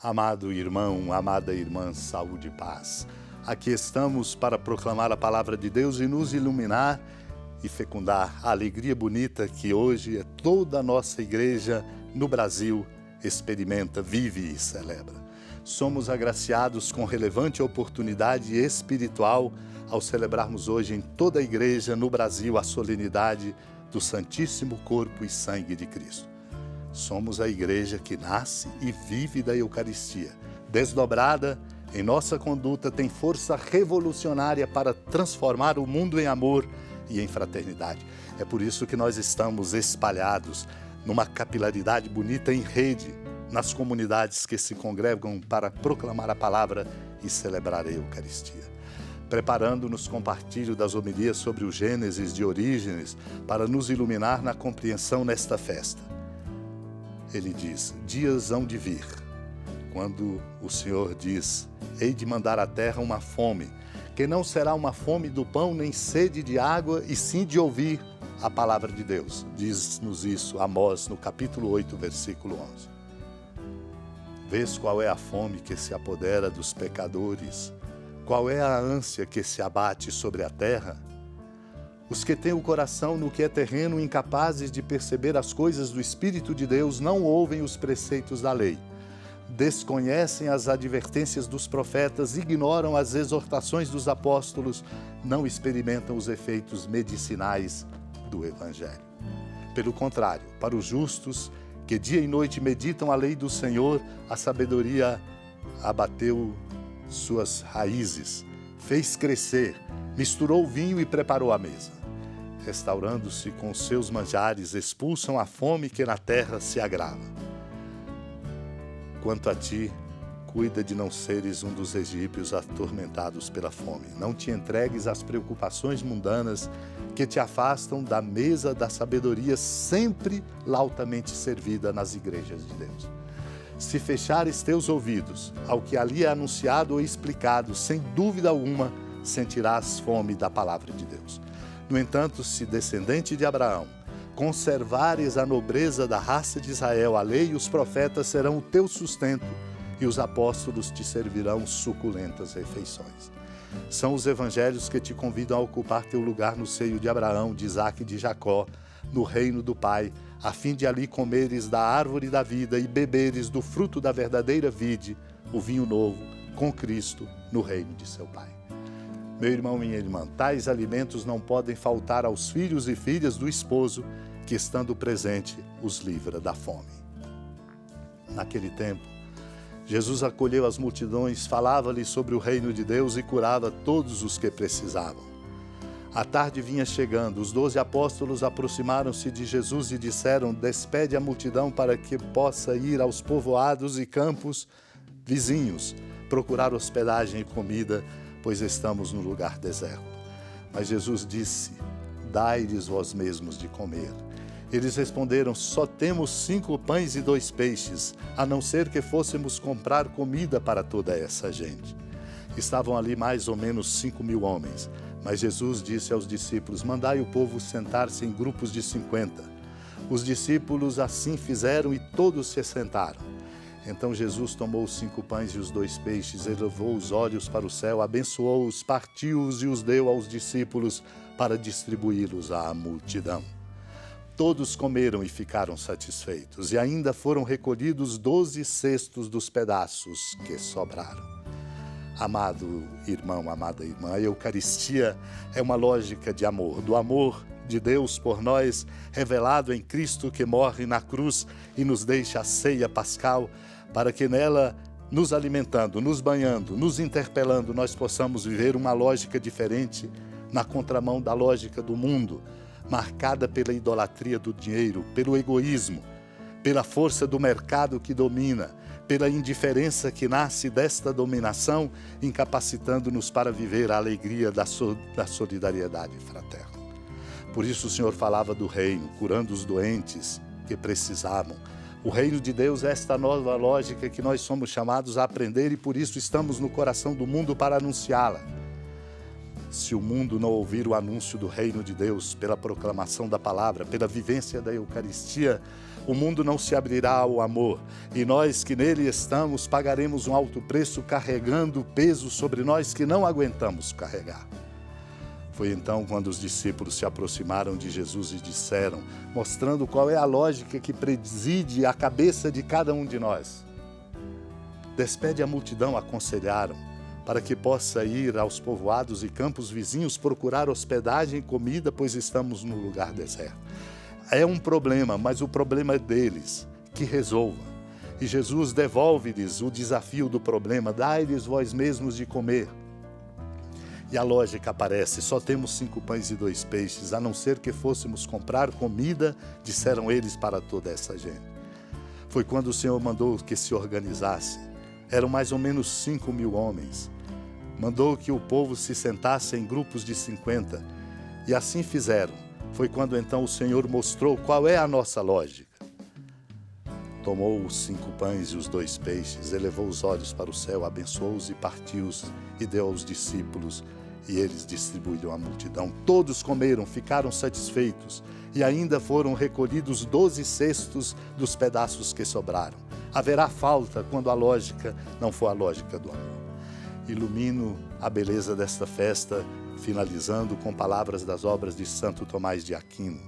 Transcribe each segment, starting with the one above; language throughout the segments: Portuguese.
Amado irmão, amada irmã, saúde e paz. Aqui estamos para proclamar a palavra de Deus e nos iluminar e fecundar a alegria bonita que hoje toda a nossa igreja no Brasil experimenta, vive e celebra. Somos agraciados com relevante oportunidade espiritual ao celebrarmos hoje em toda a igreja no Brasil a solenidade do Santíssimo Corpo e Sangue de Cristo. Somos a igreja que nasce e vive da Eucaristia. Desdobrada em nossa conduta, tem força revolucionária para transformar o mundo em amor e em fraternidade. É por isso que nós estamos espalhados numa capilaridade bonita em rede, nas comunidades que se congregam para proclamar a palavra e celebrar a Eucaristia. Preparando-nos com partilho das homilias sobre o Gênesis de Orígenes para nos iluminar na compreensão nesta festa. Ele diz, dias hão de vir, quando o Senhor diz, hei de mandar à terra uma fome, que não será uma fome do pão nem sede de água, e sim de ouvir a palavra de Deus. Diz-nos isso Amós, no capítulo 8, versículo 11. Vês qual é a fome que se apodera dos pecadores? Qual é a ânsia que se abate sobre a terra? Os que têm o coração no que é terreno, incapazes de perceber as coisas do Espírito de Deus, não ouvem os preceitos da lei. Desconhecem as advertências dos profetas, ignoram as exortações dos apóstolos, não experimentam os efeitos medicinais do Evangelho. Pelo contrário, para os justos, que dia e noite meditam a lei do Senhor, a sabedoria abateu suas raízes, fez crescer, misturou o vinho e preparou a mesa. Restaurando-se com seus manjares, expulsam a fome que na terra se agrava. Quanto a ti, cuida de não seres um dos egípcios atormentados pela fome. Não te entregues às preocupações mundanas que te afastam da mesa da sabedoria sempre lautamente servida nas igrejas de Deus. Se fechares teus ouvidos ao que ali é anunciado ou explicado, sem dúvida alguma, sentirás fome da palavra de Deus. No entanto, se descendente de Abraão, conservares a nobreza da raça de Israel, a lei e os profetas serão o teu sustento e os apóstolos te servirão suculentas refeições. São os evangelhos que te convidam a ocupar teu lugar no seio de Abraão, de Isaque e de Jacó, no reino do Pai, a fim de ali comeres da árvore da vida e beberes do fruto da verdadeira vide, o vinho novo, com Cristo, no reino de seu Pai. Meu irmão, minha irmã, tais alimentos não podem faltar aos filhos e filhas do esposo, que estando presente os livra da fome. Naquele tempo, Jesus acolheu as multidões, falava-lhes sobre o reino de Deus e curava todos os que precisavam. A tarde vinha chegando, os 12 apóstolos aproximaram-se de Jesus e disseram, despede a multidão para que possa ir aos povoados e campos vizinhos, procurar hospedagem e comida, pois estamos no lugar deserto. Mas Jesus disse, dai-lhes vós mesmos de comer. Eles responderam, só temos 5 pães e 2 peixes, a não ser que fôssemos comprar comida para toda essa gente. Estavam ali mais ou menos 5.000 homens, mas Jesus disse aos discípulos, mandai o povo sentar-se em grupos de 50. Os discípulos assim fizeram e todos se sentaram. Então Jesus tomou os 5 pães e os 2 peixes, elevou os olhos para o céu, abençoou-os, partiu-os e os deu aos discípulos para distribuí-los à multidão. Todos comeram e ficaram satisfeitos, e ainda foram recolhidos 12 cestos dos pedaços que sobraram. Amado irmão, amada irmã, a Eucaristia é uma lógica de amor, do amor de Deus por nós, revelado em Cristo que morre na cruz e nos deixa a ceia pascal, para que nela, nos alimentando, nos banhando, nos interpelando, nós possamos viver uma lógica diferente, na contramão da lógica do mundo, marcada pela idolatria do dinheiro, pelo egoísmo, pela força do mercado que domina, pela indiferença que nasce desta dominação, incapacitando-nos para viver a alegria da solidariedade fraterna. Por isso o Senhor falava do reino, curando os doentes que precisavam. O reino de Deus é esta nova lógica que nós somos chamados a aprender e por isso estamos no coração do mundo para anunciá-la. Se o mundo não ouvir o anúncio do reino de Deus, pela proclamação da palavra, pela vivência da Eucaristia, o mundo não se abrirá ao amor. E nós que nele estamos, pagaremos um alto preço carregando o peso sobre nós que não aguentamos carregar. Foi então quando os discípulos se aproximaram de Jesus e disseram, mostrando qual é a lógica que preside a cabeça de cada um de nós. Despede a multidão, aconselharam, para que possa ir aos povoados e campos vizinhos procurar hospedagem e comida, pois estamos no lugar deserto. É um problema, mas o problema é deles, que resolvam. E Jesus devolve-lhes o desafio do problema, dai-lhes vós mesmos de comer. E a lógica aparece, só temos 5 pães e 2 peixes, a não ser que fôssemos comprar comida, disseram eles para toda essa gente. Foi quando o Senhor mandou que se organizasse. Eram mais ou menos 5.000 homens. Mandou que o povo se sentasse em grupos de 50. E assim fizeram. Foi quando então o Senhor mostrou qual é a nossa lógica. Tomou os 5 pães e os 2 peixes, elevou os olhos para o céu, abençoou-os e partiu-os e deu aos discípulos. E eles distribuíram à multidão. Todos comeram, ficaram satisfeitos. E ainda foram recolhidos 12 cestos dos pedaços que sobraram. Haverá falta quando a lógica não for a lógica do amor. Ilumino a beleza desta festa, finalizando com palavras das obras de Santo Tomás de Aquino.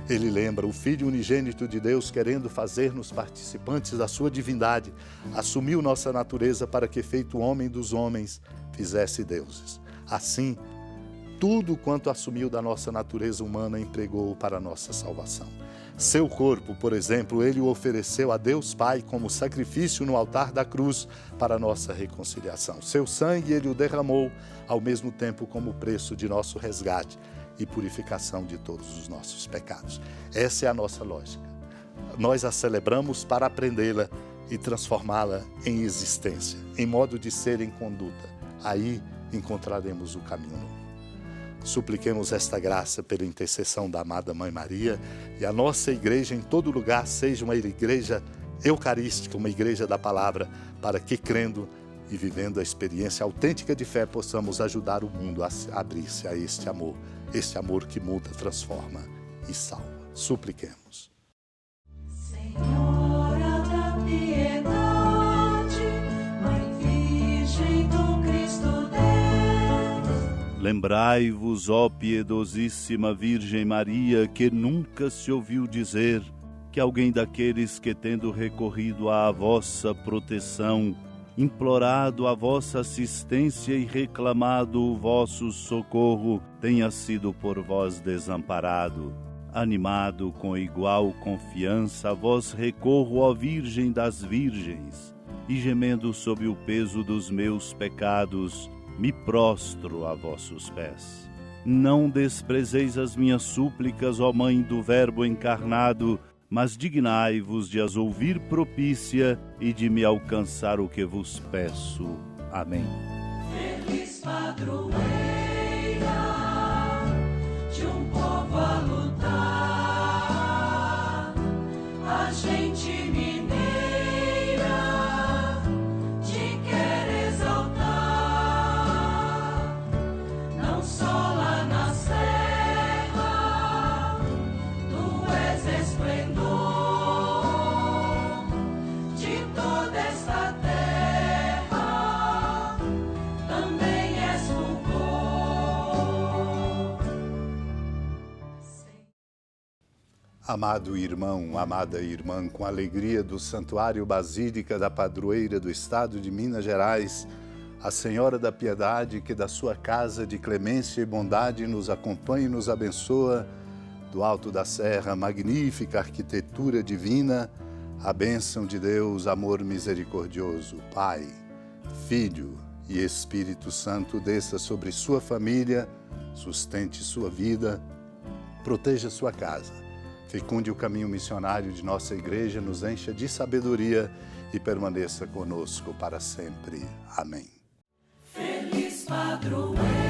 Ele lembra o Filho unigênito de Deus, querendo fazer-nos participantes da sua divindade, assumiu nossa natureza para que, feito homem dos homens, fizesse deuses. Assim, tudo quanto assumiu da nossa natureza humana empregou para a nossa salvação. Seu corpo, por exemplo, ele o ofereceu a Deus Pai como sacrifício no altar da cruz para a nossa reconciliação. Seu sangue ele o derramou, ao mesmo tempo como preço de nosso resgate e purificação de todos os nossos pecados. Essa é a nossa lógica. Nós a celebramos para aprendê-la e transformá-la em existência, em modo de ser, em conduta. Aí encontraremos o caminho novo. Supliquemos esta graça pela intercessão da amada Mãe Maria e a nossa igreja em todo lugar seja uma igreja eucarística, uma igreja da palavra, para que, crendo e vivendo a experiência autêntica de fé, possamos ajudar o mundo a abrir-se a este amor que muda, transforma e salva. Supliquemos. Senhora da piedade, Mãe Virgem do Cristo Deus. Lembrai-vos, ó piedosíssima Virgem Maria, que nunca se ouviu dizer que alguém daqueles que, tendo recorrido à vossa proteção, implorado a vossa assistência e reclamado o vosso socorro, tenha sido por vós desamparado. Animado com igual confiança, a vós recorro, ó Virgem das Virgens, e gemendo sob o peso dos meus pecados, me prostro a vossos pés. Não desprezeis as minhas súplicas, ó Mãe do Verbo encarnado, mas dignai-vos de as ouvir propícia e de me alcançar o que vos peço. Amém. Feliz padroeira de um povo a lutar, a gente mineira te quer exaltar, não só lá na serra, tu és esplendor de toda esta terra, também és fulgor. Amado irmão, amada irmã, com a alegria do Santuário Basílica da Padroeira do Estado de Minas Gerais, a Senhora da Piedade, que da sua casa de clemência e bondade nos acompanha e nos abençoa, do alto da serra, magnífica arquitetura divina, a bênção de Deus, amor misericordioso, Pai, Filho e Espírito Santo, desça sobre sua família, sustente sua vida, proteja sua casa, fecunde o caminho missionário de nossa igreja, nos encha de sabedoria e permaneça conosco para sempre. Amém. Feliz padroeira